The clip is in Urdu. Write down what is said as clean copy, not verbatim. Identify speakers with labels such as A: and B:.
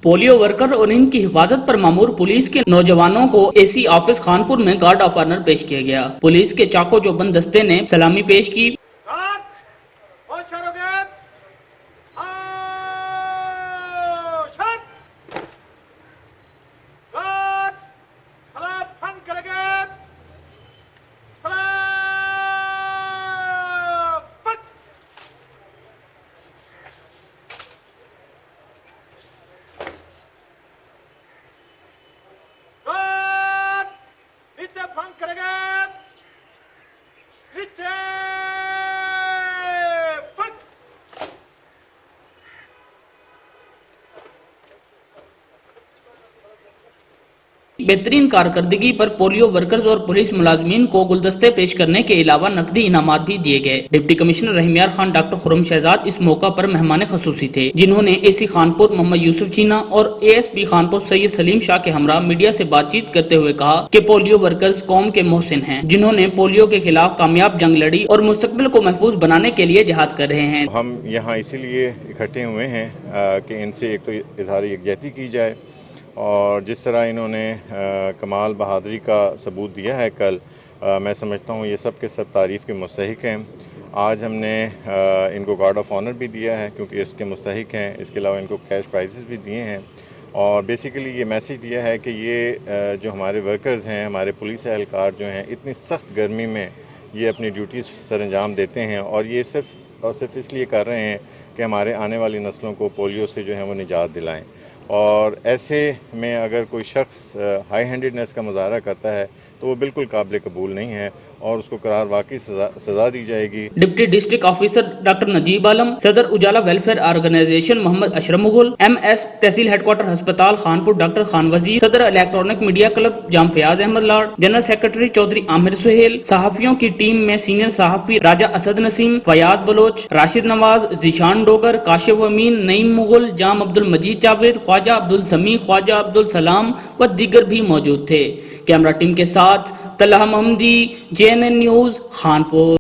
A: پولیو ورکر اور ان کی حفاظت پر مامور پولیس کے نوجوانوں کو AC آفس خانپور میں گارڈ آف آنر پیش کیا گیا۔ پولیس کے چاقو چوبند دستے نے سلامی پیش کی۔ بہترین کارکردگی پر پولیو ورکرز اور پولیس ملازمین کو گلدستے پیش کرنے کے علاوہ نقدی انعامات بھی دیے گئے۔ ڈپٹی کمشنر رحمیار خان ڈاکٹر خرم شہزاد اس موقع پر مہمان خصوصی تھے، جنہوں نے AC خانپور محمد یوسف چینا اور ASP خانپور سید سلیم شاہ کے ہمراہ میڈیا سے بات چیت کرتے ہوئے کہا کہ پولیو ورکرز قوم کے محسن ہیں، جنہوں نے پولیو کے خلاف کامیاب جنگ لڑی اور مستقبل کو محفوظ بنانے کے لیے جہاد کر رہے ہیں۔
B: ہم یہاں اسی لیے اکٹھے ہوئے ہیں کہ ان سے ایک تو اظہار یکجہتی کی جائے، اور جس طرح انہوں نے کمال بہادری کا ثبوت دیا ہے کل، میں سمجھتا ہوں یہ سب کے سب تعریف کے مستحق ہیں۔ آج ہم نے ان کو گارڈ آف آنر بھی دیا ہے کیونکہ اس کے مستحق ہیں، اس کے علاوہ ان کو کیش پرائزز بھی دیے ہیں، اور بیسیکلی یہ میسیج دیا ہے کہ یہ جو ہمارے ورکرز ہیں، ہمارے پولیس اہلکار جو ہیں، اتنی سخت گرمی میں یہ اپنی ڈیوٹیز سر انجام دیتے ہیں، اور یہ صرف اس لیے کر رہے ہیں کہ ہمارے آنے والی نسلوں کو پولیو سے جو ہے وہ نجات دلائیں۔ اور ایسے میں اگر کوئی شخص ہائی ہینڈڈنس کا مظاہرہ کرتا ہے تو وہ بالکل قابل قبول نہیں ہے، اور اس کو قرار واقعی سزا دی جائے گی۔
A: ڈپٹی ڈسٹرکٹ آفیسر ڈاکٹر نجیب عالم، صدر اجالا ویلفیئر آرگنائزیشن محمد اشرف مغل، MS تحصیل ہیڈ کوارٹر ہسپتال خانپور ڈاکٹر خان وزیر، صدر الیکٹرانک میڈیا کلب جام فیاض احمد لاڈ، جنرل سیکرٹری چودھری عامر سہیل، صحافیوں کی ٹیم میں سینئر صحافی راجہ اسد نسیم، فیاض بلوچ، راشد نواز، ذیشان ڈوگر، کاشف امین، نعیم مغل، جام عبد المجید جاوید، خواجہ عبد السمیع، خواجہ عبد السلام و دیگر بھی موجود تھے۔ کیمرہ ٹیم کے ساتھ طلحہ محمدی، JNN نیوز، خانپور۔